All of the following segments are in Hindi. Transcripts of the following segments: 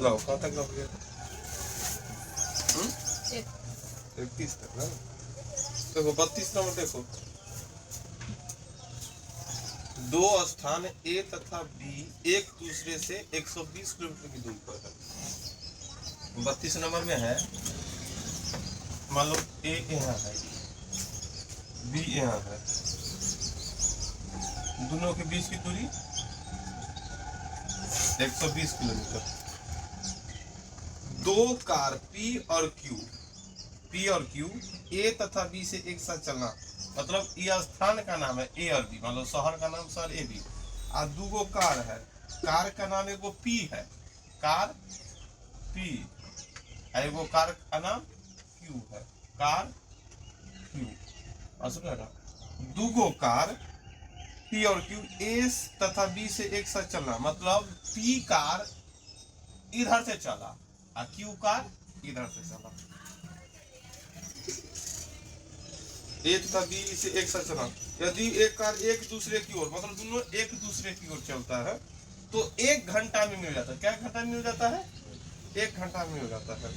लाओ कहाँ तक लग गया? 31 तक ना। देखो 32 नंबर देखो, दो स्थान ए तथा बी एक दूसरे से 120 किलोमीटर की दूरी पर है। 32 नंबर में है, मान लो ए यहाँ है, बी यहाँ है, दोनों के बीच की दूरी 120 किलोमीटर। दो कार P और Q A तथा B से एक साथ चलना, मतलब ये स्थान का नाम है A और B, मान लो शहर का नाम शहर A B, और दूगो कार है, कार का नाम एगो P है, कार P, एगो कार का नाम Q है, कार Q। ना दूगो कार P और Q A तथा B से एक साथ चलना, मतलब P कार इधर से चला और Q कार इधर से चला, A तथा B से एक साथ चला। यदि एक कार एक दूसरे की ओर, मतलब दोनों एक दूसरे की ओर चलता है तो 1 घंटा में मिल जाता है। क्या घंटा में मिल जाता है? 1 घंटा में मिल जाता है।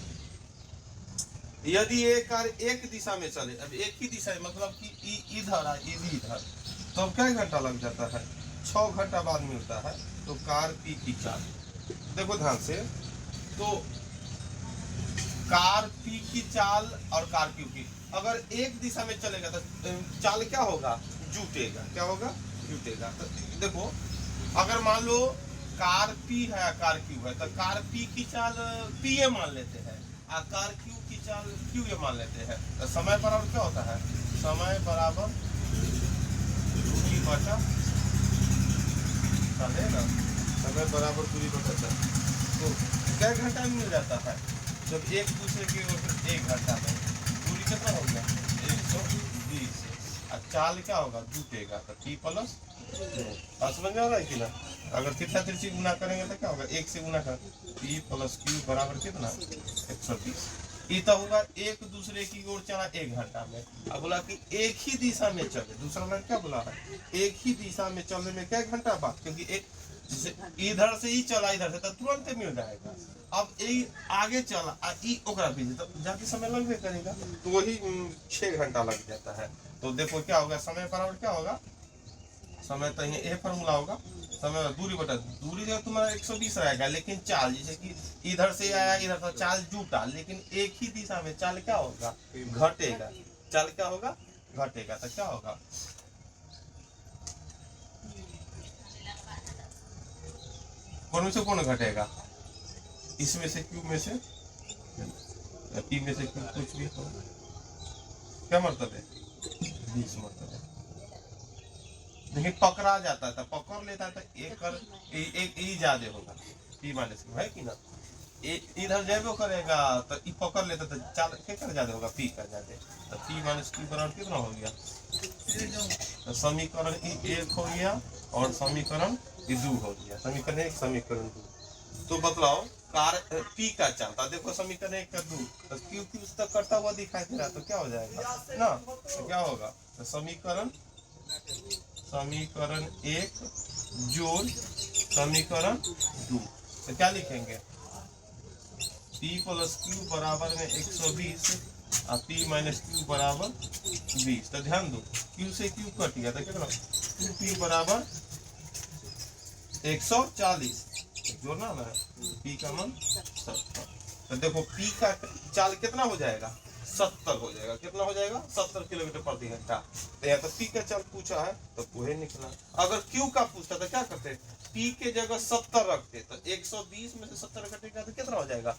यदि एक कार एक दिशा में चले, अब एक ही दिशा है, मतलब कि इधर है इधर, तो अब क्या घंटा लग जाता है? 6 घंटा बाद मिलता है। तो कार P की चाल देखो ध्यान से, तो कार P की चाल और कार Q की, अगर एक दिशा में चलेगा तो चाल क्या होगा? जुटेगा। क्या होगा? जुटेगा। तो देखो अगर मान लो कार P है कार Q है, तो कार P की चाल PA मान लेते हैं और कार Q की चाल QA मान लेते हैं। तो समय बराबर क्या होता है? समय बराबर दूरी बटा ना, समय बराबर दूरी बटा। तो क्या घंटा में मिल जाता है? जब एक दूसरे की ओर से 1 घंटा में, दूरी कितना हो गया? 120। और चाल क्या होगा? जुटेगा। तो T प्लस समझ में आ रहा है कि ना? अगर तिरछा तिरछी गुना करेंगे तो क्या होगा? 1 से गुना कर, P प्लस Q बराबर कितना? 120। ये तो होगा एक दूसरे की ओर चला 1 घंटा में। अब बोला कि एक ही दिशा में चले, दूसरा लाइन क्या बोला है? एक ही दिशा में चलने में क्या घंटा बाद? क्योंकि एक इधर से ही चला इधर से, तो तुरंत मिल जाएगा। अब ये आगे चला ओकरा पीछे, तो जाके समय लगबे करेगा, तो वही 6 घंटा लग जाता है। तो देखो क्या होगा? समय बराबर क्या होगा? समय तो ये फॉर्मूला होगा, समय दूरी बटा दूरी जो तुम्हारा 120 रहेगा, लेकिन चाल जैसे कि इधर से आया इधर तो चाल जुटा, लेकिन एक ही दिशा में चाल क्या होगा? घटेगा। चाल क्या होगा? घटेगा। तो क्या होगा? कौन में से कौन घटेगा? इसमें से Q में से, P में से Q कुछ भी हो, क्या मतलब है? 20 मतलब है। लेकिन पकड़ा जाता था, पकड़ लेता है तो एक ज्यादा होगा, P माइनस Q है कि ना? इधर जब करेगा तो ई पकड़ लेता तो चाल क्या ज्यादा होगा? P का ज्यादा। तो P माइनस Q बराबर कितना हो गया? तो समीकरण 1 हो गया और समीकरण 2 हो गया। समीकरण 1 समीकरण 2। तो बतलाओ कार P का चालता, देखो समीकरण 1 का 2, तो Q उस तक करता हुआ दिखाई दे रहा, तो क्या हो जाएगा ना? तो क्या होगा? तो समीकरण 1 जोड़ समीकरण 2, तो क्या लिखेंगे? P प्लस Q बराबर में 120 और P माइनस Q बराबर 20। तो ध्यान दो Q से Q कट गया, तो कितना? 2P बराबर 140, जोड़ना ना, P का मान 70। तो देखो P का चाल कितना हो जाएगा? 70 हो जाएगा। कितना हो जाएगा? 70 किलोमीटर प्रति घंटा। तो यहाँ तो P का चाल पूछा है तो वही निकला। अगर Q का पूछता तो क्या करते? P के जगह 70 रखते, तो 120 में से 70 घटेगा तो कितना हो जाएगा?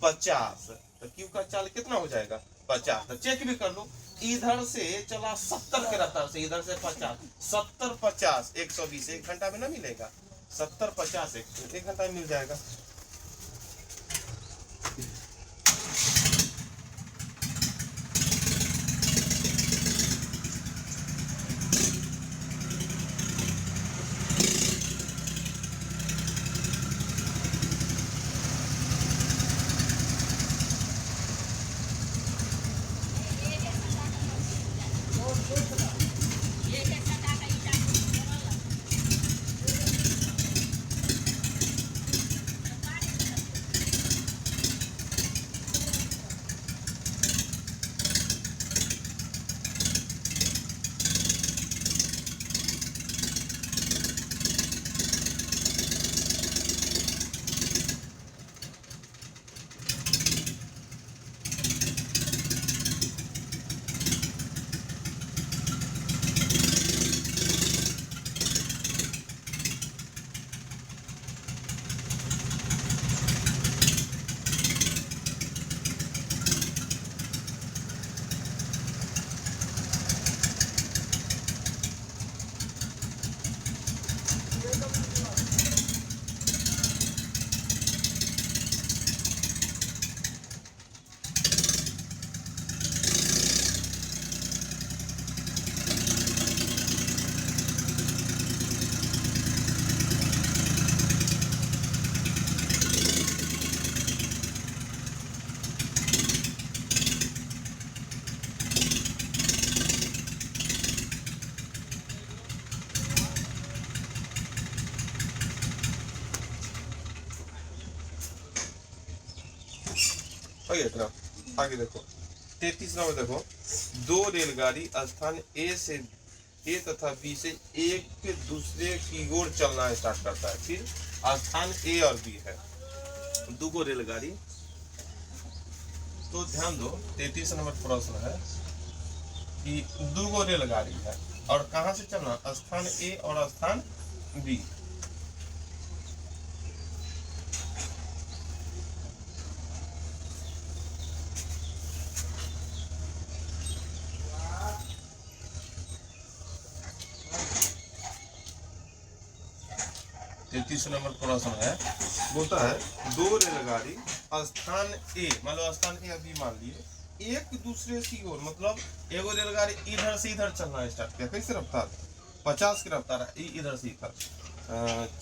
50। तो Q का चाल कितना हो जाएगा? 50। तो चेक भी कर लो, इधर से चला 70 के रफ्तार से, इधर से 50, 70 50 120, 1 घंटा में ना मिलेगा? 70 50 1 घंटा में मिल जाएगा। आगे इतना आगे देखो 33 नंबर देखो, दो रेलगाड़ी स्थान ए तथा बी से एक दूसरे की ओर चलना स्टार्ट करता है। फिर स्थान ए और बी है, दो रेलगाड़ी। तो ध्यान दो 33 नंबर प्रश्न है कि दो रेलगाड़ी है और कहां से चलना, स्थान ए और स्थान बी। तैतीस नंबर प्रश्न है, बोलता है दो रेलगाड़ी स्थान ए, मान लो स्थान ए अभी मान लिए, एक दूसरे की ओर, मतलब एगो रेलगाड़ी इधर से इधर चलना स्टार्ट किया, कैसे रफ्तार 50 की रफ्तार है, इधर से इधर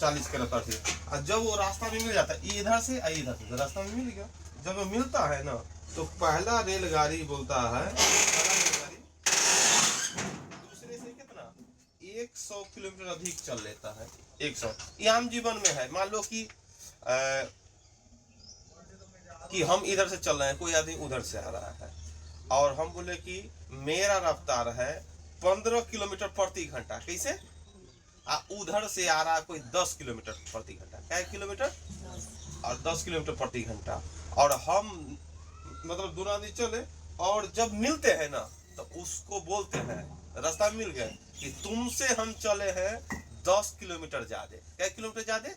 40 के रफ्तार से। और जब वो रास्ता में मिल जाता है इधर से इधर से, रास्ता में मिल गया, जब वो मिलता है ना तो पहला रेलगाड़ी बोलता है, पहला रेलगाड़ी दूसरे से कितना 100 किलोमीटर अधिक चल लेता है। 100 ये आम जीवन में है। मान लो कि हम इधर से चल रहे हैं, कोई आदमी उधर से आ रहा है और हम बोले कि मेरा रफ्तार है 15 किलोमीटर प्रति घंटा, कैसे उधर से आ रहा है कोई 10 किलोमीटर प्रति घंटा, क्या किलोमीटर और 10 किलोमीटर प्रति घंटा, और हम मतलब दोनों आदमी चले और जब मिलते हैं ना तो उसको बोलते हैं, रास्ता मिल गए कि तुमसे हम चले हैं 10 किलोमीटर ज्यादा, क्या किलोमीटर ज्यादा,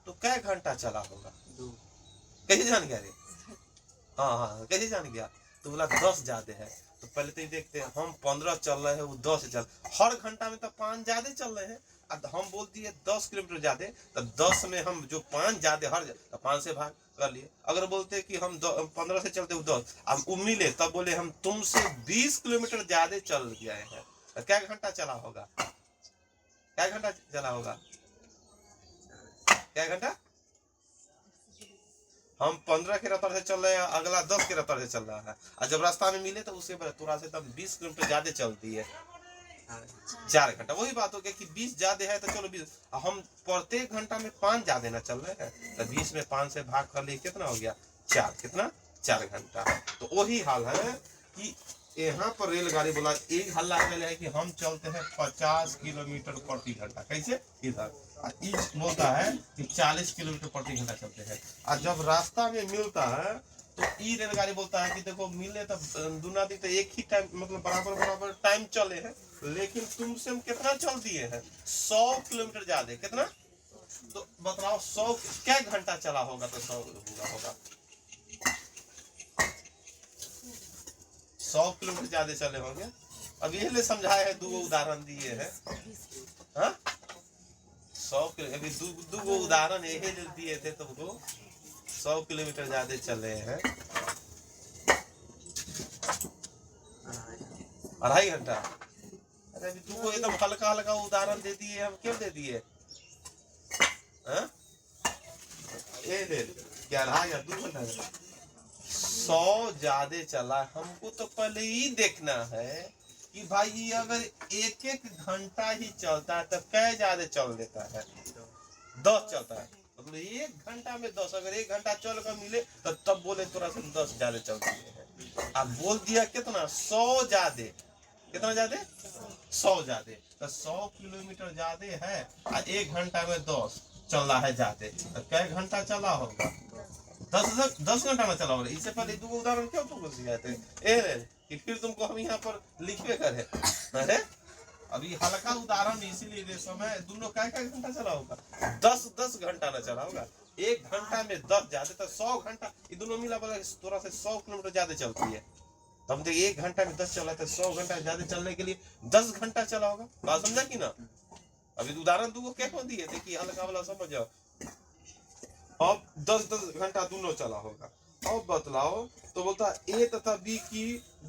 तो क्या घंटा चला होगा, कैसे जान गया रे, हाँ कैसे जान गया, तो बोला 10 ज्यादा है। तो पहले तो ये देखते हैं, हम 15 चल रहे हैं, वो 10 चल, हर घंटा में तो 5 ज्यादा चल रहे हैं, अब हम बोल दिए 10 किलोमीटर ज्यादा, तो 10 में हम जो 5 ज्यादा हर तो 5 से भाग कर लिए। अगर बोलते कि हम 15 से चलते 10, अब वो मिले तब बोले हम तुमसे 20 किलोमीटर ज्यादा चल गए हैं, तो क्या घंटा चला होगा, क्या घंटा चला होगा, क्या घंटा, हम 15 के रफ्तार से चल रहे हैं, अगला 10 के रफ्तार से चल रहा है, और जब रास्ता में मिले तो उससे थोड़ा से तब 20 किलोमीटर ज्यादा चलती है, 4 घंटा। वही बात हो गया कि 20 ज्यादा है तो चलो 20, हम प्रत्येक घंटा में 5 ज्यादा ना चल रहे हैं, तो 20 में 5 से भाग कर लिए, कितना हो गया 4, कितना 4 घंटा। तो वही हाल है कि यहाँ पर रेलगाड़ी बोला एक हल्ला है कि हम चलते हैं 50 किलोमीटर प्रति घंटा, कैसे इधर, बोलता है कि 40 किलोमीटर प्रति घंटा चलते हैं, और जब रास्ता में मिलता है तो ई रेलगाड़ी बोलता है कि देखो मिले तो दोनों दिन तो एक ही टाइम, मतलब बराबर टाइम चले हैं, लेकिन तुमसे हम कितना चल दिए हैं 100 किलोमीटर ज्यादा, कितना, तो बताओ 100 क्या घंटा चला होगा, तो 100 होगा 100 किलोमीटर ज्यादा चले होंगे। अब ये ले समझाए है, दो उदाहरण दिए हैं, हाँ 100 अभी दो उदाहरण यही दिए थे तुमको, 100 किलोमीटर ज्यादा चले हैं, 2.5 घंटा। अरे अभी तुमको एकदम हल्का हल्का उदाहरण दे दिए, हम क्यों दे दिए, क्या 2.5 घंटा 100 ज्यादा चला, हमको तो पहले ही देखना है कि भाई अगर एक घंटा ही चलता है तो क्या ज्यादा चल देता है, 10 चलता है, मतलब 1 घंटा में 10, अगर 1 घंटा चल कर मिले तो तब बोले थोड़ा सा 10 ज्यादा चलती है। अब बोल दिया कितना 100 ज्यादा, कितना ज्यादा 100 ज्यादा, तो 100 किलोमीटर ज्यादा है और 1 घंटा में 10 चल रहा है ज्यादा, तो क्या घंटा चला होगा, 10 घंटा में चला होगा। इससे पहले दो उदाहरण क्यों तुमको सिखाए थे कि फिर तुमको हम यहाँ पर लिखवे करे, अरे अभी हल्का उदाहरण इसीलिए दे, समय दोनों क्या घंटा चला होगा, 10 घंटा ना चला होगा, 1 घंटा में 10 ज्यादा, तो 100 घंटा, ये दोनों मिला बोला थोड़ा से 100 किलोमीटर ज्यादा चलती है, तो हम तो 1 घंटा में 10 चला था, 100 घंटा ज्यादा चलने के लिए 10 घंटा चला होगा, बात समझा कि ना। अभी उदाहरण तुमको क्या कौन दिए थे कि हल्का वाला समझ जाओ, अब 10 घंटा दोनों चला होगा। अब बतलाओ, तो बोलता है ए तथा बी की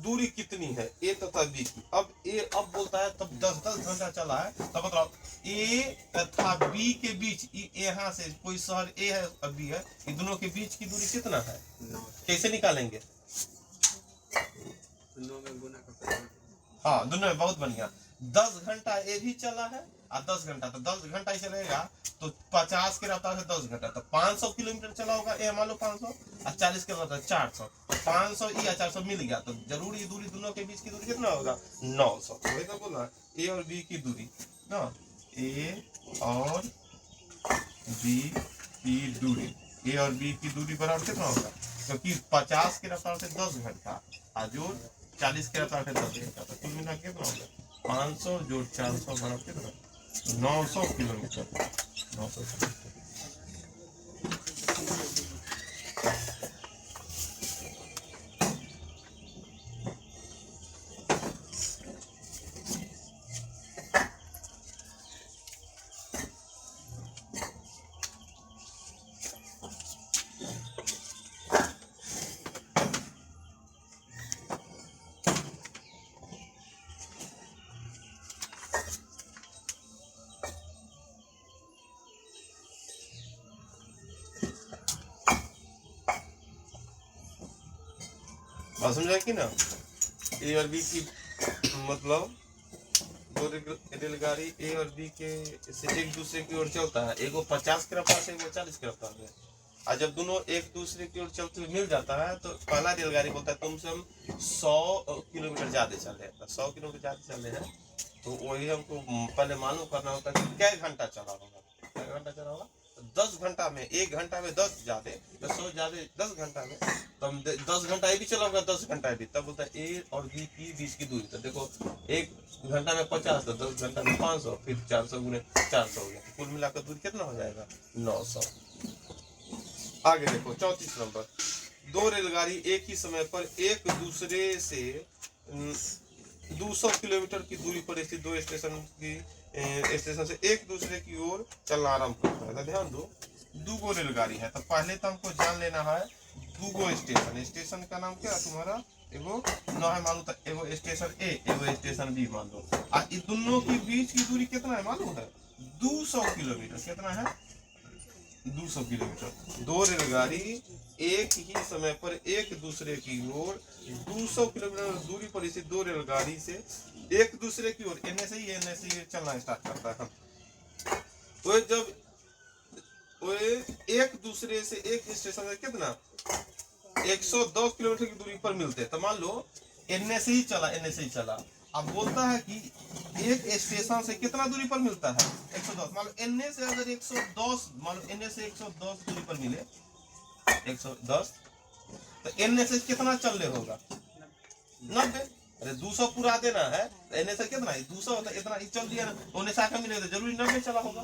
दूरी कितनी है, ए तथा बी की, अब बोलता है तब 10 घंटा चला है, तब बताओ ए तथा बी के बीच, यहाँ से कोई शहर ए है और बी है, ये दोनों के बीच की दूरी कितना है, कैसे निकालेंगे, हाँ दोनों में बहुत बढ़िया, 10 घंटा ए भी चला है और 10 घंटा, तो 10 घंटा ही चलेगा तो 50 के रफ्तार से 10 घंटा, तो 500 किलोमीटर चला होगा। ये मान लो 500 और 40 के रफ्तार 400, 500 या 400 मिल गया, तो जरूरी दूरी दोनों के बीच की दूरी कितना होगा 900। वही तो बोला ए और बी की दूरी ना, ए और बी की दूरी, ए और बी की दूरी बराबर कितना होगा, क्योंकि 50 के रफ्तार से 10 घंटा और जो 40 के रफ्तार से 10 घंटा, तो कुल मिला कितना होगा 500 जोड़ 400 बराबर कितना 900 किलोमीटर। 900 किलोमीटर। बात समझा कि ना, ए और बी की मतलब दो रेलगाड़ी ए और बी के से एक दूसरे की ओर चलता है, एगो 50 के रफ्तार से एगो 40 के रफ्तार में, और जब दोनों एक दूसरे की ओर चलते हुए मिल जाता है तो पहला रेलगाड़ी बोलता है तुमसे हम 100 किलोमीटर ज्यादा चले, 100 किलोमीटर ज्यादा चले हैं, तो वही हमको पहले मालूम करना होता है कि क्या घंटा चला होगा, क्या घंटा चला होगा, 10 घंटा में, 1 घंटा में 10 ज्यादा, 100 ज्यादा 10 घंटा में, तो हम 10 घंटा ये भी चला होगा, 10 घंटा भी, तब बोलता है ए और बी की बीच की दूरी, तो देखो 1 घंटा में 50, तो 10 घंटा में 500, फिर 400 गुने 400 हो गया, तो कुल मिलाकर दूरी कितना हो जाएगा 900। आगे देखो 34 नंबर, दो रेलगाड़ी एक ही समय पर एक दूसरे से 200 किलोमीटर की दूरी पर स्थित दो स्टेशन से एक दूसरे की ओर चलना आरंभ करता है। तो ध्यान दो, दूगो रेलगाड़ी है, तो पहले तो हमको जान लेना है दूगो स्टेशन, स्टेशन का नाम क्या है तुम्हारा, एगो न है मालूम, एगो स्टेशन ए एगो स्टेशन बी मान लो, और इन दोनों के बीच की दूरी कितना है मालूम है 200 किलोमीटर, कितना है 200 किलोमीटर। दो रेलगाड़ी एक ही समय पर एक दूसरे की ओर 200 किलोमीटर दूरी पर स्थित दो रेलगाड़ी से एक दूसरे की ओर एन से ही चलना स्टार्ट करता है। वो जब वो एक दूसरे से एक स्टेशन से कितना 110 किलोमीटर की दूरी पर मिलते हैं, तो मान लो एन से ही चला, अब बोलता है कि एक स्टेशन से कितना दूरी पर मिलता है 110, मान लो एन से अगर 110, मान लो एन से 110 दूरी पर मिले 110, तो एन से कितना चलने होगा 90, अरे 200 पूरा देना है, एन से कितना है 200 होता है, इतना ही चल दिया ना, उन्हें शाखा मिलेगा तो जरूरी 90 चला होगा,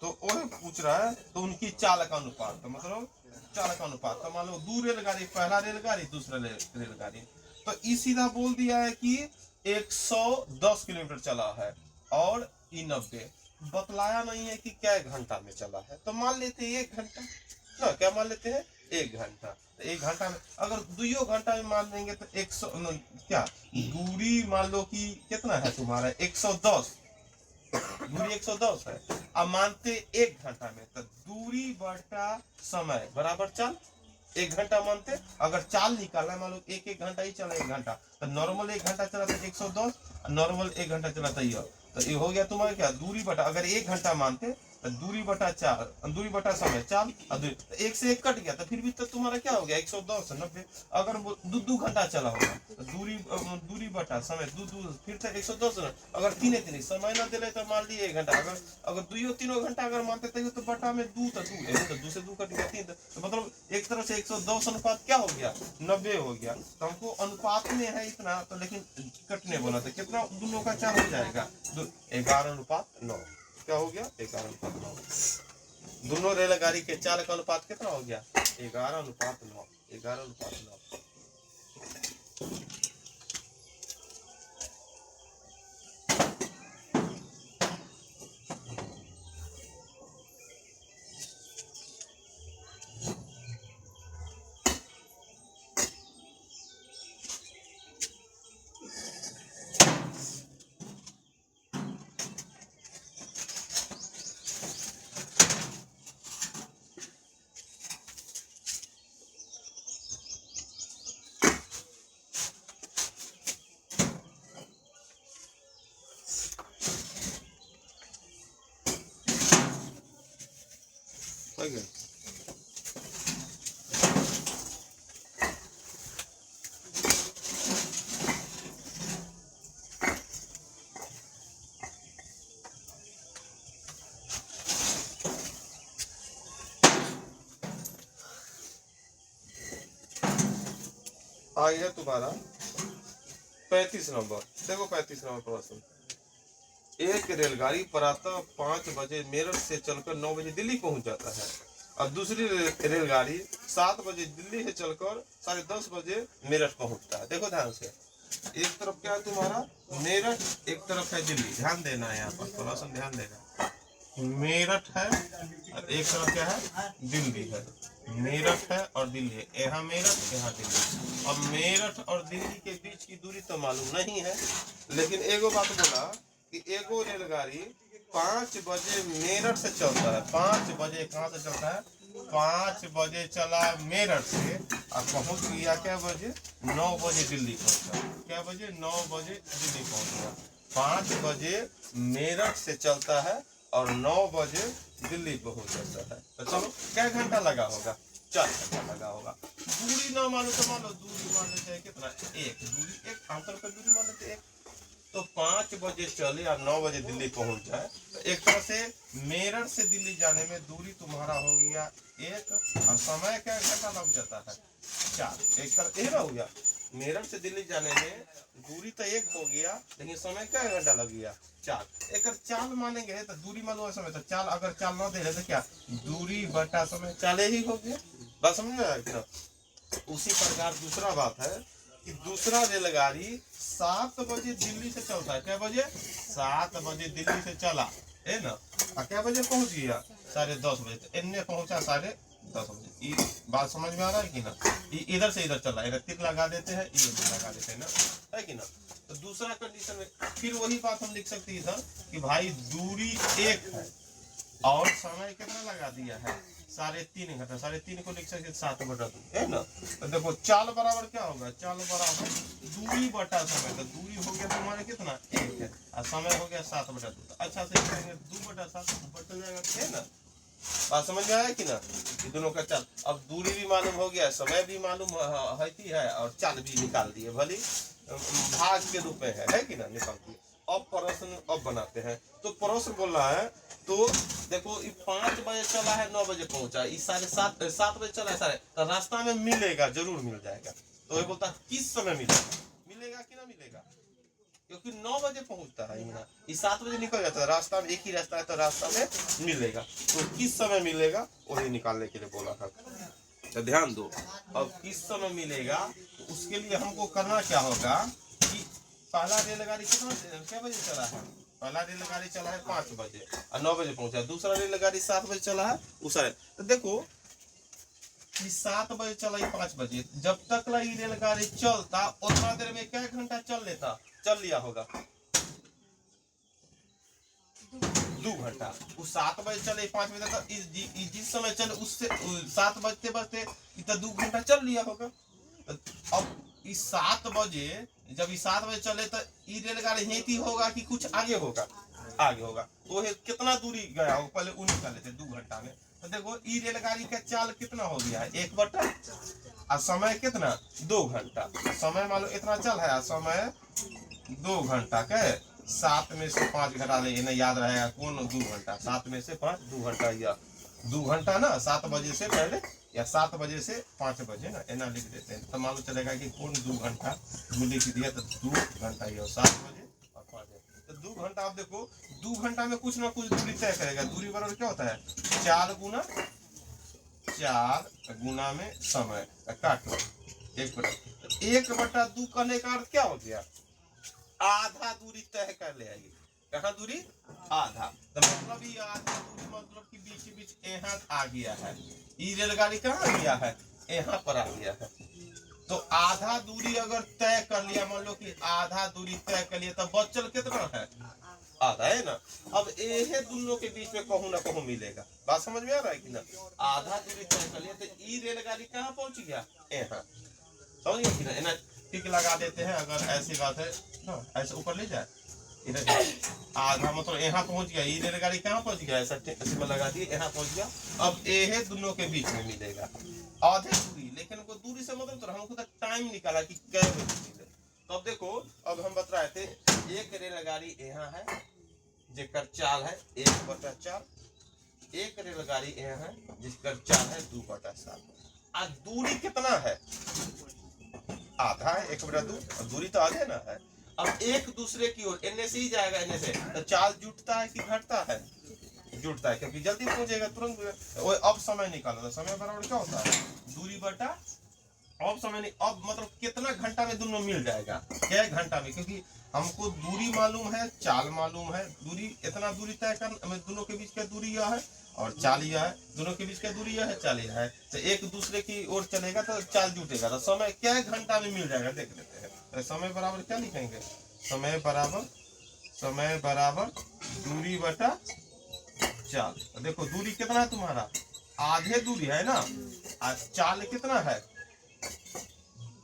तो वो पूछ रहा है तो उनकी चालक अनुपात, तो मतलब चालक अनुपात, तो मान लो दो रेलगाड़ी, पहला रेलगाड़ी दूसरा रेलगाड़ी, तो इस सीधा बोल दिया है कि 110 किलोमीटर चला है और 90, बतलाया नहीं है कि क्या घंटा में चला है, तो मान लेते हैं 1 घंटा ना, क्या मान लेते हैं 1 घंटा, तो 1 घंटा में अगर 2 घंटा में मान लेंगे तो 100 क्या दूरी मान लो कि कितना है तुम्हारा 110, दूरी 110 है, अब मानते 1 घंटा में, तो दूरी बटा समय बराबर चाल, 1 घंटा मानते, अगर चाल निकालना है मान लो एक घंटा ही चला 1 घंटा, तो नॉर्मल 1 घंटा चला था 110, नॉर्मल 1 घंटा चला था ये, तो ये हो गया तुम्हारा क्या दूरी बटा, अगर 1 घंटा मानते तो दूरी बटा चार, दूरी बटा समय चाल, और तो 1 से 1 कट गया, तो फिर भी तो तुम्हारा क्या हो गया 110 90, अगर दो घंटा चला होगा तो दूरी बटा समय दो फिर तो 110, अगर तीन समय ना दिले तो मान लिए 1 घंटा, अगर 2 घंटा अगर मानते तो बटा में 2 तो 2 से 2 कट गया 3, तो मतलब एक तरह से 110 अनुपात क्या हो गया 90 हो गया, तो हमको अनुपात में है इतना, तो लेकिन कटने बोला तो कितना दोनों का चाल हो जाएगा 11:9, क्या हो गया 11:9, दोनों रेलगाड़ी के चाल का अनुपात कितना हो गया 11:9, 11:9। हो गया। आ गया तुम्हारा 35 नंबर। देखो 35 नंबर प्रश्न। एक रेलगाड़ी प्रातः 5 बजे मेरठ से चलकर 9 बजे दिल्ली पहुंच जाता है और दूसरी रेलगाड़ी 7 बजे दिल्ली से चलकर 10:30 बजे मेरठ पहुंचता है। देखो ध्यान से, एक तरफ क्या है तुम्हारा मेरठ, एक तरफ है दिल्ली। ध्यान देना है यहाँ पर, प्रश्न ध्यान देना। मेरठ है और एक तरफ क्या है दिल्ली है। मेरठ है और दिल्ली है, यहाँ मेरठ यहाँ दिल्ली। अब मेरठ और दिल्ली के बीच की दूरी तो मालूम नहीं है, लेकिन एगो बात बोला कि एगो रेलगाड़ी 5 बजे मेरठ से चलता है। 5 बजे कहाँ से चलता है? 5 बजे चला मेरठ से और पहुंच गया क्या बजे? 9 बजे दिल्ली पहुंचा। क्या बजे? 9 बजे दिल्ली पहुंच गया। 5 बजे मेरठ से चलता है और 9 बजे दिल्ली पहुंच जाता है। तो चलो क्या घंटा लगा होगा? 4 घंटा लगा होगा। दूरी ना मानो तो मान लो दूरी मान लेते हैं कितना? 1 दूरी, एक आमतौर पर दूरी मान लेते हैं 1। तो 5 बजे चले और 9 बजे दिल्ली पहुंच जाए तो एक तरह से मेरठ से दिल्ली जाने में दूरी तुम्हारा हो गया 1 और समय क्या घंटा लग जाता है? 4। एक तरह ये हो गया मेरठ से दिल्ली जाने में दूरी तो 1 हो गया, लेकिन समय क्या घंटा लग गया? 4। एक चाल मानेंगे तो दूरी मालूम समय, तो चाल अगर चाल ना दे रहे तो क्या दूरी बटा समय चाले ही हो गया। बात समझ में आया कि ना? उसी प्रकार दूसरा बात है कि दूसरा रेलगाड़ी 7 बजे दिल्ली से चलता है। क्या बजे? 7 बजे दिल्ली से चला है ना, और क्या बजे पहुंच गया? 10:30 बजे। तो इनने पहुंचा 10:30 बजे। बात समझ में आ रहा है कि ना? इधर से इधर चला, इधर टिक लगा देते हैं, इधर लगा देते हैं ना, है कि ना? तो दूसरा कंडीशन में फिर वही बात हम लिख सकते हैं इधर कि भाई दूरी 1 है और समय कितना लगा दिया है? 3.5 घंटा। 3.5 को लिख सकते 7/2 है ना। तो देखो चाल बराबर क्या होगा? चाल बराबर दूरी बटा समय। तो दूरी हो गया तुम्हारे कितना? 1 है और समय हो गया 7/2। तो अच्छा से करेंगे 2/7 बट जाएगा, है ना? बात समझ में आया कि ना? ये दोनों का चाल। अब दूरी भी मालूम हो गया, समय भी मालूम है और चाल भी निकाल दिए, भली भाग के रूप में है कि ना, निकाल दिए। अब प्रश्न अब बनाते हैं। तो प्रश्न बोल रहा है तो देखो ये 5 बजे चला है 9 बजे पहुंचा, ये 7 बजे चला है तो रास्ता में मिलेगा, जरूर मिल जाएगा। तो ये बोलता है किस समय मिलेगा? मिलेगा कि ना मिलेगा? क्योंकि 9 बजे पहुंचता है यहाँ, ये 7 बजे निकल जाता है। रास्ता में एक ही रास्ता है तो रास्ता में मिलेगा। तो किस समय मिलेगा वही निकालने के लिए बोला था। तो ध्यान दो, अब किस समय मिलेगा तो उसके लिए हमको करना क्या होगा कि पहला रेलगाड़ी क्या बजे चला है? पहला रेलगाड़ी चला है 5 बजे और 9 बजे पहुंचा। दूसरा रेलगाड़ी 7 बजे चला है दूसरा। तो देखो 7 बजे चला 5 बजे, जब तक ये रेलगाड़ी चलता उतना देर में क्या घंटा चल लिया होगा? 2 घंटा। उस 7 बजे चले 5 बजे तक जिस समय चले उससे 7 बजते बजते इतना 2 घंटा चल लिया होगा। अब इस 7 बजे जब 7 बजे चले तो ये रेलगाड़ी यही होगा कि कुछ आगे होगा? आगे होगा। तो कितना दूरी गया होगा पहले वो निकाले थे 2 घंटा में। तो देखो ये रेलगाड़ी का चाल कितना हो गया है? 1/, और समय कितना? 2 घंटा। समय मान लो इतना चल है, समय 2 घंटा के 7 में से 5 घटा ले, इन्हें याद रहेगा कौन 2 घंटा? 7 में से 5 2 घंटा, या 2 घंटा ना 7 बजे से पहले या 7 बजे से 5 बजे ना, इना लिख देते हैं तो मालूम चलेगा कि कौन 2 घंटा लिख दिया। तो 2 घंटा ये 7 बजे और 5 बजे। तो 2 घंटा आप देखो 2 घंटा में कुछ ना कुछ दूरी तय करेगा। दूरी बराबर क्या होता है? 4 गुना में समय काट लो 1/2 करने का अर्थ क्या हो गया? आधा दूरी तय कर ले आएगी। कहाँ दूरी? आधा। तो मतलब ये आधा दूरी मतलब कि बीच यहाँ आ गया है। ये रेलगाड़ी कहाँ आ गया है? यहाँ पर आ गया है। तो आधा दूरी अगर तय कर लिया, मान लो कि आधा दूरी तय कर लिया, तो बचल कितना है? आधा है ना। अब ये दोनों के बीच में कहूँ ना कहूँ मिलेगा। बात समझ में आ रहा है कि ना? आधा दूरी तय कर लिया तो ये रेलगाड़ी कहाँ पहुंच गया? यहाँ। समझ गए कि ना? टिक लगा देते हैं अगर ऐसी बात है ना, ऐसे ऊपर ले जाए आधा मतलब यहाँ पहुंच गया, ये रेलगाड़ी कहाँ पहुंच गया, ऐसा में लगा दिए यहाँ पहुंच गया। अब ए है दोनों के बीच में मिलेगा आधे दूरी, लेकिन वो दूरी से मतलब तो हमको टाइम निकाला कि कै बजे मिले। तो अब देखो, अब हम बता रहे थे एक रेलगाड़ी यहाँ है जेकर चाल है 1/4, एक रेलगाड़ी यहाँ है जिसका चाल है 2/7। आज दूरी कितना है, आधा है 1/2, और दूरी तो आधे ना है। अब एक दूसरे की ओर इनने से ही जाएगा, इनने से, तो चाल जुटता है कि घटता है, जुटता है, क्योंकि जल्दी पहुंचेगा तुरंत। अब समय निकालो तो समय बराबर क्या होता है, दूरी बटा अब समय नहीं, अब मतलब कितना घंटा में दोनों मिल जाएगा, क्या घंटा में, क्योंकि हमको दूरी मालूम है, चाल मालूम है, दूरी इतना दूरी तय करना, दोनों के बीच का दूरी यह है और चाल यह है, दोनों के बीच का दूरी यह है, चाल यह है। तो एक दूसरे की ओर चलेगा तो चाल जुटेगा, तो समय क्या घंटा में मिल जाएगा देख लेते हैं। तो समय बराबर क्या लिखेंगे, समय बराबर दूरी बटा चाल। देखो दूरी कितना है तुम्हारा, आधे दूरी है ना, चाल कितना है,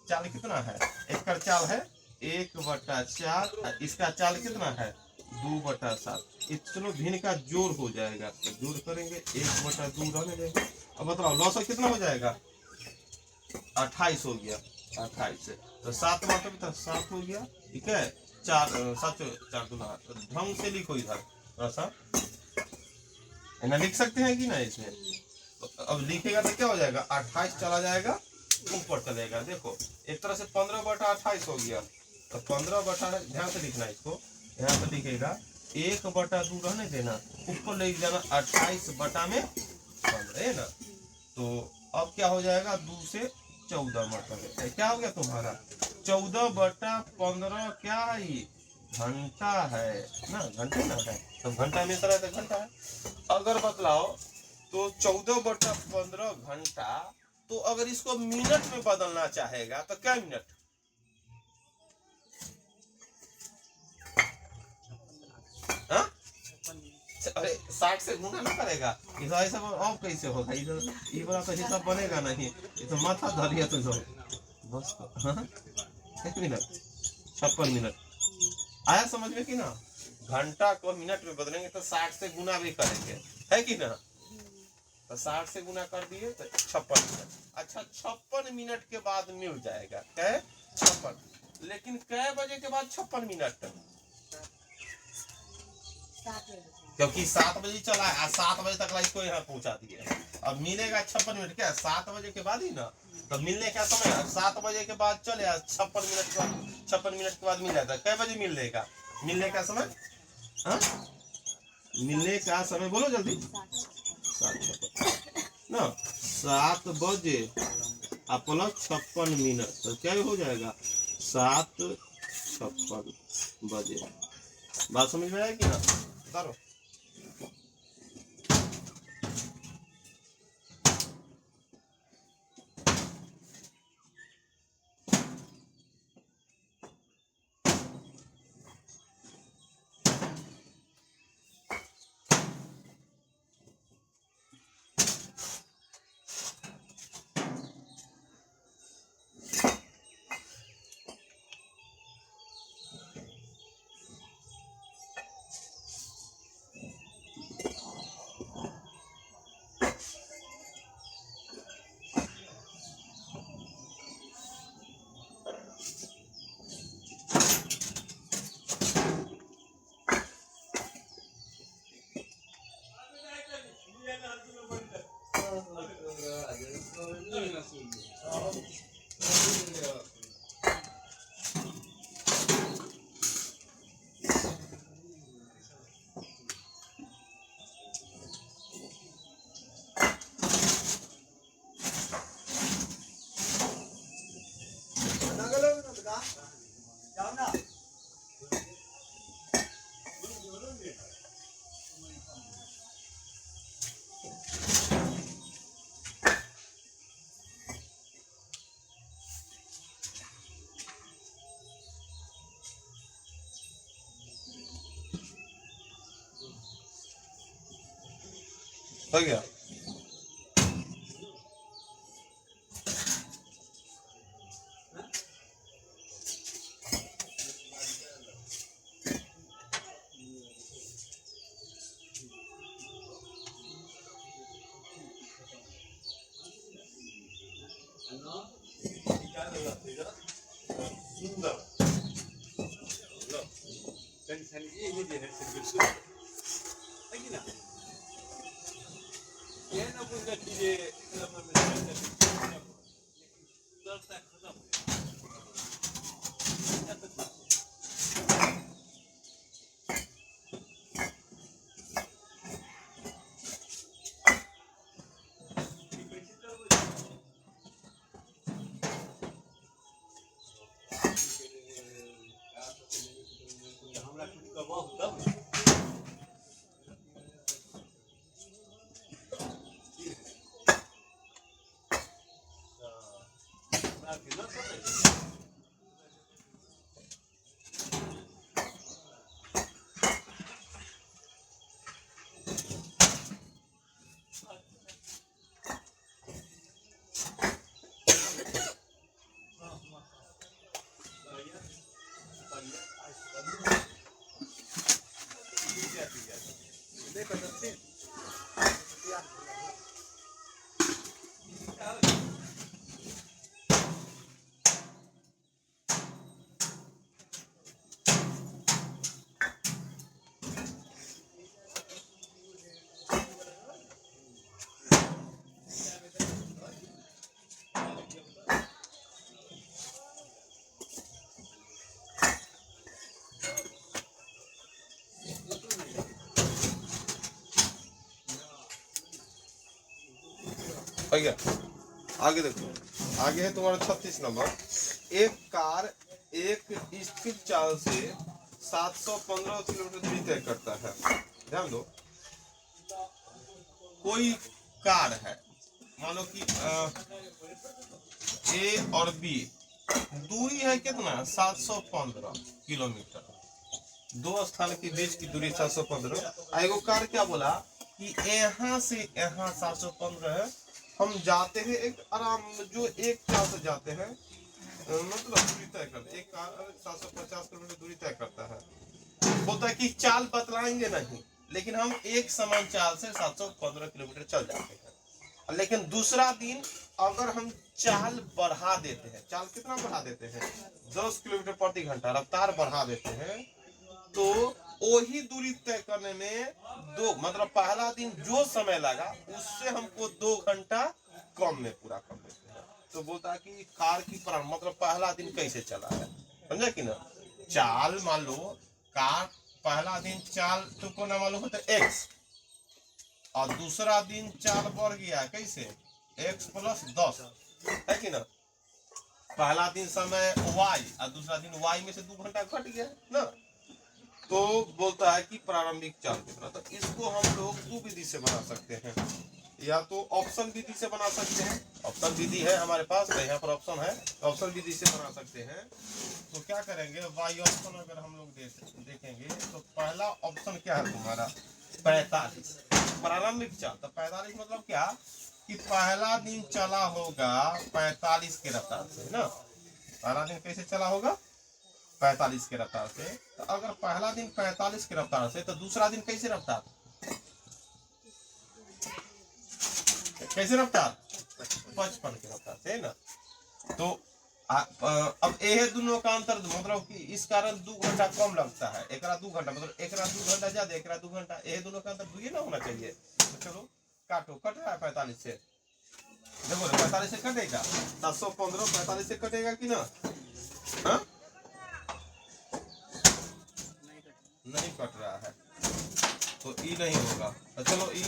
चाल कितना है, एक का चाल है 1/4, इसका चाल कितना है 2/7। चलो भिन्न का जोड़ हो जाएगा, तो जोड़ करेंगे 1/2 रहने देंगे। अब बताओ लॉस कितना हो जाएगा, 28 हो गया, 28 से तो 7 मतलब तो 7 हो गया, ठीक है। 4 दूना ढंग से लिखो इधर, थोड़ा सा ना लिख सकते हैं कि ना इसमें। तो अब लिखेगा तो क्या हो जाएगा, 28 चला जाएगा ऊपर चलेगा। देखो एक तरह से 15/28 हो गया, तो 15 ध्यान से लिखना इसको, यहाँ पे लिखेगा 1/2 रहने देना, ऊपर ले जाना 28 में 15 है ना। तो अब क्या हो जाएगा, 2 से 14 मतलब क्या हो गया तुम्हारा 14/15, क्या है घंटा है ना, घंटे ना है, तो घंटा में तरह तो घंटा है। अगर बतलाओ तो 14/15 घंटा, तो अगर इसको मिनट में बदलना चाहेगा तो क्या मिनट, हाँ? अरे 60 से गुना ना करेगा, ऐसा अब कैसे होगा, ये वाला तो हिसाब बनेगा नहीं, ये तो माथा धरिया तो बस। हाँ? 1 मिनट 56 मिनट आया समझ में कि ना। घंटा को मिनट में बदलेंगे तो 60 से गुना भी करेंगे, है कि ना। तो 60 से गुना कर दिए तो 56 मिनट। अच्छा 56 मिनट के बाद मिल जाएगा, क्या 56, लेकिन कै बजे के बाद 56 मिनट, क्योंकि 7 बजे चला है, 7 बजे तक इसको यहाँ पहुंचा दिए। अब मिलेगा 56 मिनट, क्या 7 बजे के बाद ही ना, तो मिलने का समय 7 बजे के बाद चले 56 मिनट के बाद, 56 मिनट के बाद मिल जाता है। कै बजे मिलने का, मिलने का समय, हाँ मिलने का समय बोलो जल्दी, 7 ना, 7 बजे प्लस 56 मिनट, तो क्या हो जाएगा 7:56 बजे। बात समझ में आएगी ना, करो। हो गया। आगे देखो, आगे है तुम्हारा 36 नंबर। एक कार एक स्थिर चाल से 715 किलोमीटर दूरी तय करता है। ध्यान दो, कोई कार है, मानो कि ए और बी, दूरी है कितना 715 किलोमीटर, दो स्थान के बीच की दूरी 715। एगो कार क्या बोला कि यहाँ से यहाँ 715 है, हम जाते हैं एक आराम जो एक चाल से जाते हैं, मतलब दूरी तय करते, एक कार 750 किलोमीटर दूरी तय करता है। बोलता है कि चाल बतलाएंगे नहीं, लेकिन हम एक समान चाल से 715 किलोमीटर चल जाते हैं। लेकिन दूसरा दिन अगर हम चाल बढ़ा देते हैं, चाल कितना बढ़ा देते हैं 10 किलोमीटर प्रति घंटा रफ्तार बढ़ा देते हैं, तो वही दूरी तय करने में दो, मतलब पहला दिन जो समय लगा उससे हमको 2 घंटा कम में पूरा कर देते हैं। तो बोलता है कि कार की मतलब पहला दिन कैसे चला है, समझे कि ना। चाल मान लो कार पहला दिन चाल तुमको ना मालूम होता x, और दूसरा दिन चाल बढ़ गया कैसे x + 10, है कि ना। पहला दिन समय y और दूसरा दिन y में से 2 घंटा घट गया ना। तो बोलता है कि प्रारंभिक चाल कितना। तो इसको हम लोग 2 विधि से बना सकते हैं, या तो ऑप्शन विधि से बना सकते हैं, ऑप्शन विधि है हमारे पास, यहाँ पर ऑप्शन है, ऑप्शन विधि से बना सकते हैं। तो क्या करेंगे, वाई ऑप्शन अगर हम लोग देखेंगे तो पहला ऑप्शन क्या है तुम्हारा 45 प्रारंभिक चाल। तो 45 मतलब क्या कि पहला दिन चला होगा 45 के रफ्तार से ना। पहला दिन कैसे चला होगा 45 के रफ्तार से। तो अगर पहला दिन 45 के रफ्तार से, तो दूसरा दिन कैसे रफ्तार, कैसे रफ्तार 55 के रफ्तार से ना। तो अब ये दोनों का अंतर, मतलब कि इस कारण 2 घंटा कम लगता है, एक 2 घंटा, मतलब एक 2 घंटा ज्यादा, एक 2 घंटा, ये दोनों का अंतर 2 ना होना चाहिए। तो चलो काटो, कट रहा है 45 से, देखो 45 से कटेगा 715, 45 से कटेगा कि ना। हाँ नहीं कट रहा है, तो ई नहीं होगा। तो चलो ई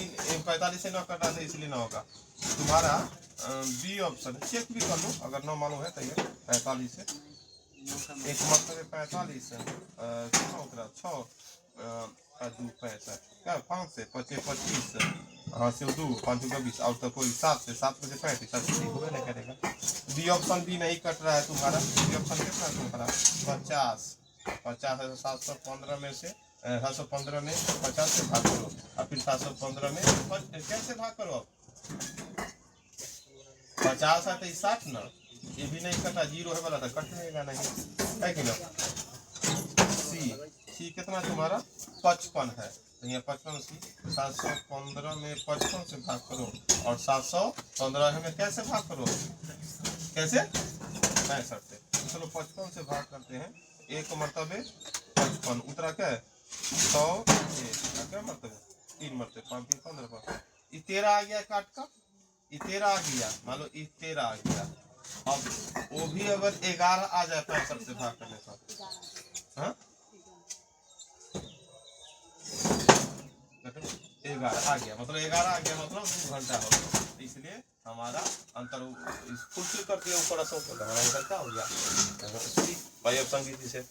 45 से ना कटा तो इसलिए ना होगा। तुम्हारा बी ऑप्शन चेक भी कर लो, अगर ना मालूम है तो ये 45 से एक मतलब 45 कितना उतरा 6 2 65 क्या 5 से 25 हाँ से 2 5 2 20 और तो कोई 7 से 7 में से 35 7 होगा नहीं करेगा। बी ऑप्शन भी नहीं कट रहा है तुम्हारा। बी ऑप्शन कितना तुम्हारा 50 है, 715 में से 715 में 50 से भाग करो, और फिर 715 में कैसे भाग करो, अब 50 है तो 60 ना, ये भी नहीं कटा, 0 है वाला था, कटेगा नहीं, है कि ना। सी कितना तुम्हारा 55 है, तो यहाँ 55 सी 715 में 55 से भाग करो, और 715 में कैसे भाग करो, कैसे 65 से। चलो 55 से भाग करते हैं, एक मरतबे 55 उतरा क्या 100 क्या मतलब 3 मरते 5 3 15 ये 13 आ गया काट का, ये 13 आ गया, मान लो ये 13 आ गया। अब वो भी अगर 11 आ जाए 65 से भाग करने पर, हाँ 11 आ गया, मतलब 11 आ गया, मतलब 2 घंटा हो गया। इसलिए हमारा अंतर फुलफिल कर दिया ऊपर असों को, हमारा अंतर क्या हो गया भाई। अब संगीत से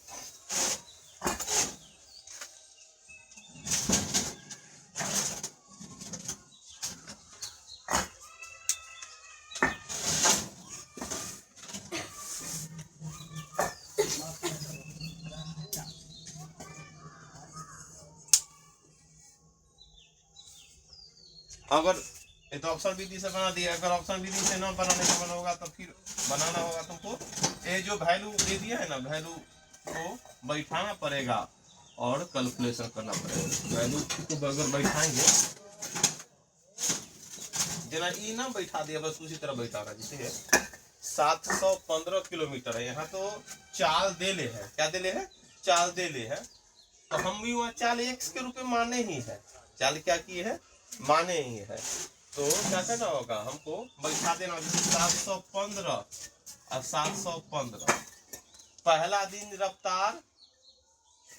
अगर ये तो ऑप्शन विधि से बना दिया, अगर ऑप्शन विधि से ना बनाने का मन होगा तो फिर बनाना होगा तुमको। ये जो वैल्यू दे दिया है ना, वैल्यू को बैठाना पड़ेगा और कैलकुलेशन करना पड़ेगा। वैल्यू को अगर बैठाएंगे, जना ई ना बैठा दिया बस उसी तरह बैठाना। जैसे 715 किलोमीटर है, यहाँ तो चाल दे ले है, क्या दे ले है, चाल दे ले है, तो हम भी वहाँ चाल x के रूप में माने ही है, चाल क्या की है, माने ही है। तो क्या करना होगा, हमको बैठा देना 715 और 715। पहला दिन रफ्तार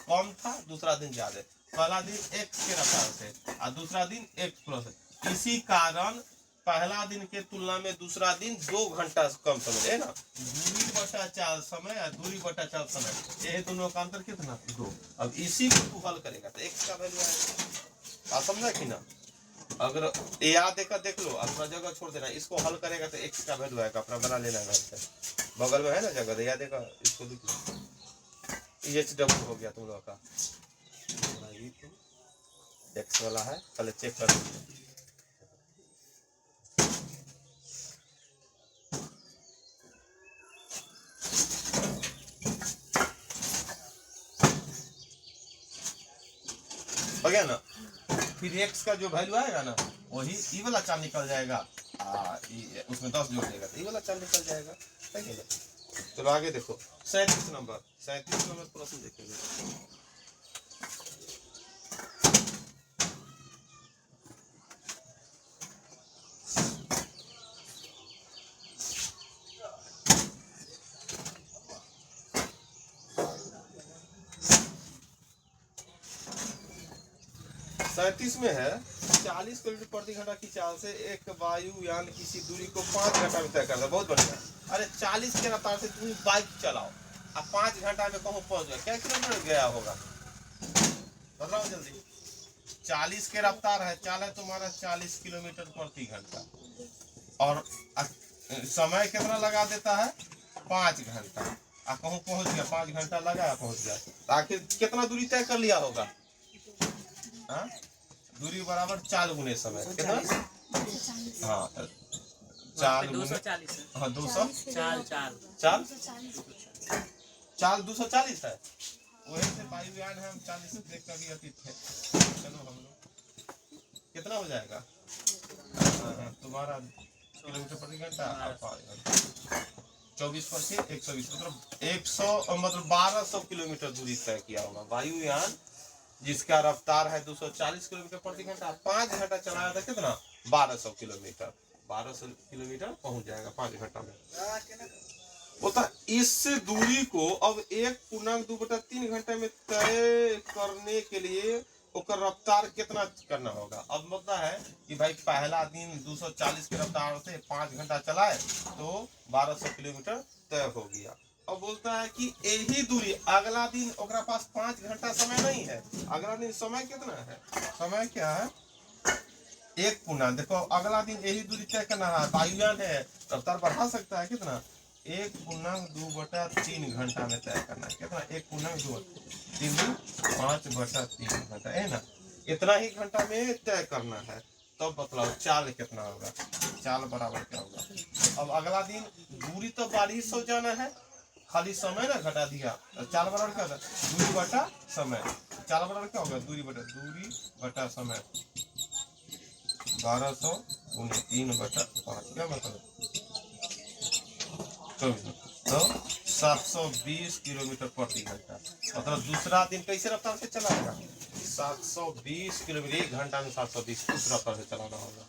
कम था, दूसरा दिन ज्यादा। पहला दिन x के रफ्तार से और दूसरा दिन x प्लस। इसी कारण पहला दिन के तुलना में दूसरा दिन 2 घंटा कम समय है ना। दूरी बटा चाल समय और दूरी बटा चाल समय, ये दोनों का अंतर कितना 2। अब इसी को तू हल करेगा तो x का वैल्यू आएगा। आप समझा कि ना। अगर याद देकर देख लो, अपना जगह छोड़ देना, इसको हल करेगा तो x का वैल्यू आएगा, अपना बना लेना घर से, बगल में है ना जगह, याद देगा इसको लिख लो। HW हो गया तुम लोग का, x वाला है, पहले चेक कर लो। हो गया ना। फिर x का जो वैल्यू आएगा ना, वही ई वाला चाल निकल जाएगा, उसमें 10 जोड़ देगा तो ई वाला चाल निकल जाएगा। ठीक है, चलो आगे देखो 37 नंबर प्रश्न देखेंगे। में है 40 किलोमीटर प्रति घंटा की चाल से एक वायुयान किसी दूरी को 5 घंटा में तय करता है। बहुत बढ़िया। अरे 40 के रफ्तार से तुम बाइक चलाओ, अब 5 घंटा में कहूँ पहुंच गया, क्या किलोमीटर गया होगा बताओ जल्दी। 40 के रफ्तार है, चाल है तुम्हारा 40 किलोमीटर प्रति घंटा, और समय कितना लगा देता है 5 घंटा, कहूँ पहुंच गया 5 घंटा लगा पहुंच गया, तो आखिर कितना दूरी तय कर लिया होगा। हाँ, दूरी बराबर चाल गुने समय कितना, हाँ चाल 240, हाँ 200 चाल 240 है। वही से वायुयान है, हम 40 से देख कर भी अतीत थे। चलो हम लोग कितना हो जाएगा तुम्हारा किलोमीटर प्रति घंटा, 24 पर से 120, मतलब 1200 किलोमीटर दूरी तय किया होगा। वायुयान जिसका रफ्तार है 240 किलोमीटर प्रति घंटा, 5 घंटा चलाया था, कितना 1200 किलोमीटर, 1200 किलोमीटर पहुंच जाएगा 5 घंटा में। बोलता इस दूरी को अब 1.2/3 घंटे में तय करने के लिए उसका रफ्तार कितना करना होगा। अब मतलब है कि भाई पहला दिन 240 की रफ्तार से 5 घंटा चलाए तो 1200 किलोमीटर तय हो गया। अब बोलता है कि यही दूरी अगला दिन ओकरा पास 5 घंटा समय नहीं है, अगला दिन समय कितना है, समय क्या है 1 देखो अगला दिन यही दूरी तय करना है, वायुयान है रफ्तार बढ़ा सकता है, कितना 1.2/3 घंटा में तय करना है, कितना 1.2 5/3 घंटा है ना, इतना ही घंटा में तय करना है। तब बतलाओ चाल कितना होगा, चाल बराबर क्या होगा। अब अगला दिन दूरी तो 1200 जाना है, खाली समय ना घटा दिया, चाल बराबर क्या होगा दूरी बटा समय, चाल बराबर क्या होगा दूरी बटा समय, 1200 × 3/5 क्या मतलब 24। तो 720 किलोमीटर प्रति घंटा। मतलब दूसरा दिन कैसे रफ्तार से चलाएगा? 720 किलोमीटर, 1 घंटा में 720 उस रफ्तार से चलाना होगा।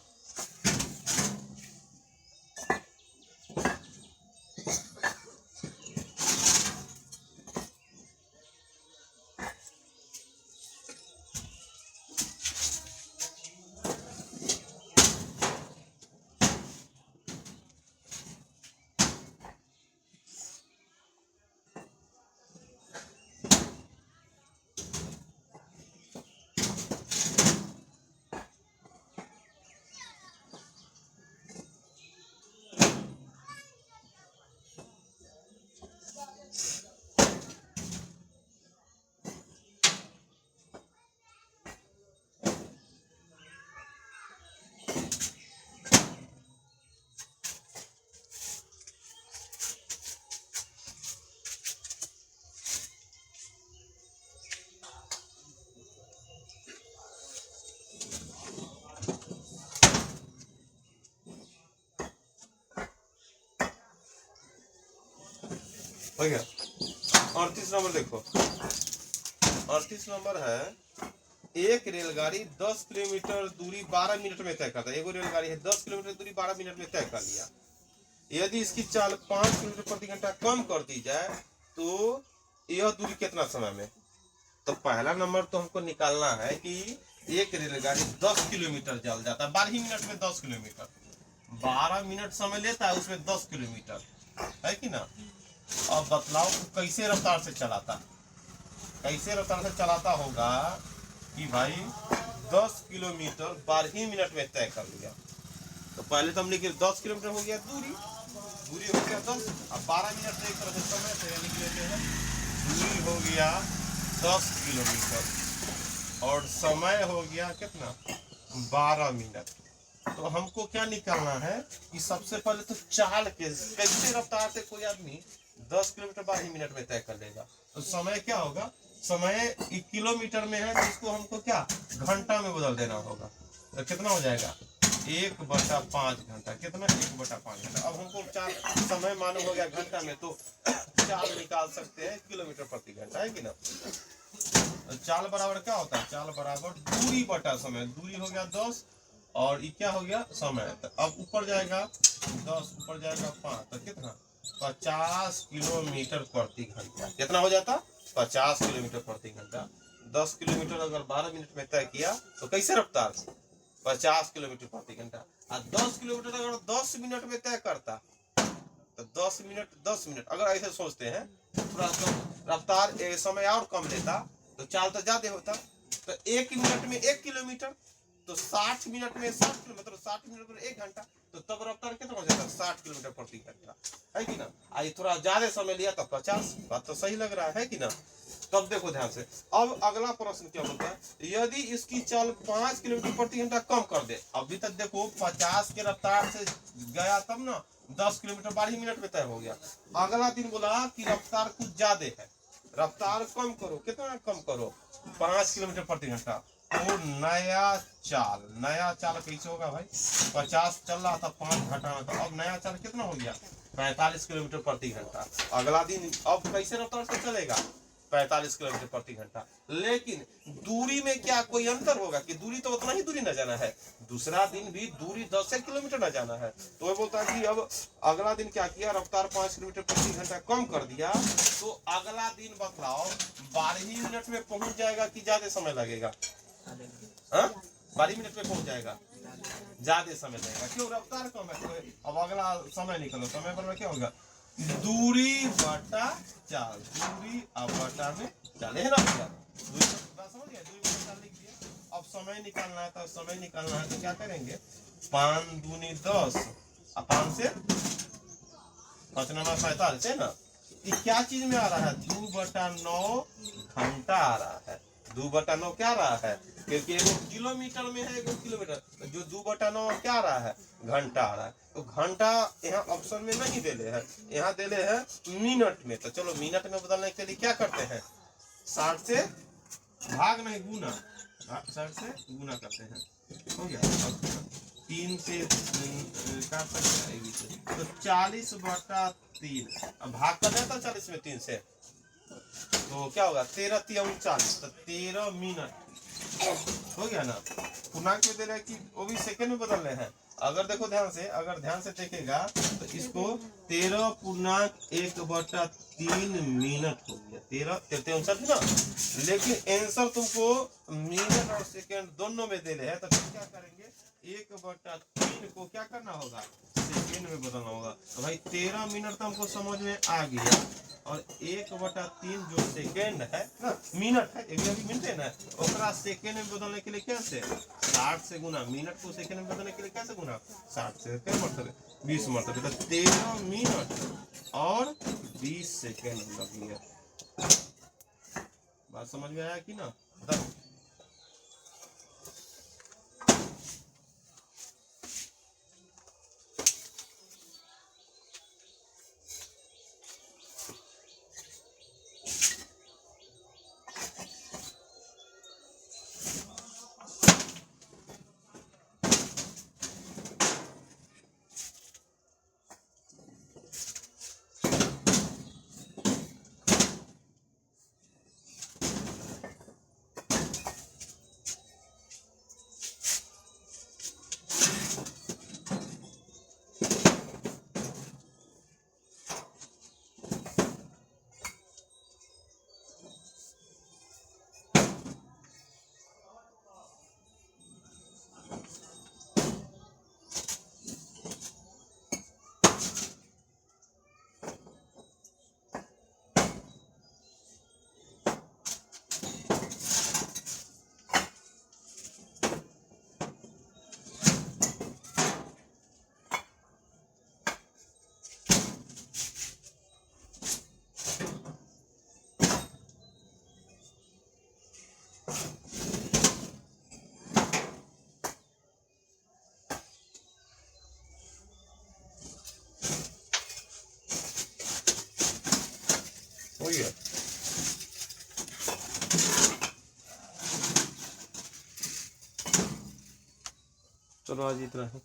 हो गया। 38 नंबर देखो, 38 नंबर है, एक रेलगाड़ी 10 किलोमीटर दूरी 12 मिनट में तय करता है। एगो रेलगाड़ी है 10 किलोमीटर दूरी 12 मिनट में तय कर लिया। यदि इसकी चाल 5 किलोमीटर प्रति घंटा कम कर दी जाए तो यह दूरी कितना समय में? तो पहला नंबर तो हमको निकालना है कि एक रेलगाड़ी 10 किलोमीटर चल जाता है 12 मिनट में, 10 किलोमीटर 12 मिनट समय लेता है, उसमें 10 किलोमीटर है कि ना। अब बतलाओ कैसे रफ्तार से चलाता, कैसे रफ्तार से चलाता होगा कि भाई 10 किलोमीटर 12 मिनट में तय कर लिया। तो पहले तो हमने 10 किलोमीटर हो गया दूरी, दूरी हो गया 10, अब 12 मिनट एक तरह से समय से लिख लेते हैं। दूरी हो गया 10 किलोमीटर और समय हो गया कितना? 12 मिनट। तो हमको क्या निकालना है कि सबसे पहले तो चाल के कैसे रफ्तार से कोई आदमी 10 किलोमीटर 12 मिनट में तय कर लेगा। तो समय क्या होगा? समय किलोमीटर में है तो इसको हमको क्या घंटा में बदल देना होगा। तो कितना हो जाएगा? 1/5 घंटा। कितना? 1/5 घंटा। अब हमको चाल समय मालूम हो गया घंटा में, तो चाल निकाल सकते हैं किलोमीटर प्रति घंटा, है कि ना। चाल बराबर क्या होता है? चाल बराबर दूरी बटा समय। दूरी हो गया 10 और ये क्या हो गया? समय। तो अब ऊपर जाएगा 10, ऊपर जाएगा 5, तो कितना? 50 किलोमीटर प्रति घंटा। कितना हो जाता? 50 किलोमीटर प्रति घंटा। 10 किलोमीटर अगर 12 मिनट में तय किया तो कैसे रफ्तार? 50 किलोमीटर प्रति घंटा। और 10 किलोमीटर अगर 10 मिनट में तय करता तो 10 मिनट अगर ऐसे सोचते हैं, थोड़ा रफ्तार समय और कम लेता तो चाल तो ज्यादा होता। तो 1 मिनट में 1 किलोमीटर, तो 60 मिनट में 60 किलोमीटर, 60 मिनट में 1 घंटा, तो तब रफ्तार कितना हो जाता? 60 किलोमीटर प्रति घंटा, है कि ना। आई थोड़ा ज्यादा समय लिया तो 50। बात तो सही लग रहा है कि ना। तब देखो ध्यान से, अब अगला प्रश्न क्या होता है? यदि इसकी चाल 5 किलोमीटर प्रति घंटा कम कर दे। अभी तक देखो 50 के रफ्तार से गया तब ना 10 किलोमीटर 12 मिनट में तय हो गया। अगला दिन बोला कि रफ्तार कुछ ज्यादा है, रफ्तार कम करो। कितना कम करो? 5 किलोमीटर प्रति घंटा। तो नया चाल कैसे होगा भाई? 50 चल रहा था, 5 घटाना था, अब नया चाल कितना हो गया? 45 किलोमीटर प्रति घंटा। अगला दिन अब कैसे रफ्तार से चलेगा? 45 किलोमीटर प्रति घंटा। लेकिन दूरी में क्या कोई अंतर होगा? कि दूरी तो उतना ही दूरी न जाना है, दूसरा दिन भी दूरी 10 किलोमीटर न जाना है। तो वो बोलता है कि अब अगला दिन क्या किया? रफ्तार 5 किलोमीटर प्रति घंटा कम कर दिया। तो अगला दिन बतलाओ 12 मिनट में पहुंच जाएगा कि ज्यादा समय लगेगा? 12 मिनट में पहुंच जाएगा, ज्यादा समय लगेगा। क्यों? रफ्तार कम है। तो अब अगला समय निकलो, समय पर क्या होगा? दूरी बटा चाल, दूरी बटा में चाल, है ना भैया? दूरी बात समझ गए? दूरी बटा चाल लिख दिया। अब समय निकालना है, तो समय निकालना है तो क्या करेंगे? 5 दूनी 10 और 5 से 5 9 45, है ना। ये क्या चीज में आ रहा है? 2/9 घंटा आ रहा है। 2/9 क्या आ रहा है? क्योंकि एगो किलोमीटर में है, एगो किलोमीटर, जो 2/9 क्या आ रहा है? घंटा आ रहा है। तो घंटा यहाँ ऑप्शन में नहीं देले है, यहाँ देले है मिनट में। तो चलो मिनट में बदलने के लिए क्या करते हैं? 60 से भाग नहीं गुना, 60 से गुना करते हैं। हो गया। 3 से काट सकते हैं, तो 40/3। अब भाग कर देता 40 में 3 से, तो क्या होगा 13 3 40, तो 13 मिनट हो गया ना। पूर्णांक में दे रहे हैं कि वो भी सेकंड में बदल रहे हैं। अगर देखो ध्यान से, अगर ध्यान से देखेगा तो इसको 13/1/3 मिनट हो गया, 13 53 ना। लेकिन आंसर तुमको मिनट और सेकंड दोनों में दे रहे हैं, तो फिर क्या करेंगे, 1/3 को क्या करना होगा, सेकंड में बदलना होगा। तो भाई 13 मिनट तो हमको समझ में आ गया, और 1/3 जो सेकेंड है ना, मिनट है, एक मिनट है ना, ओकरा सेकेंड में बदलने के लिए कैसे, 60 से गुना, मिनट को सेकेंड में बदलने के लिए कैसे गुना, 60 से, क्या मतलब 20 मतलब, तो 13 मिनट और 20 सेकेंड लग गया। बात समझ में आया कि ना, बताओ। हो गया। चलो आज इतना है।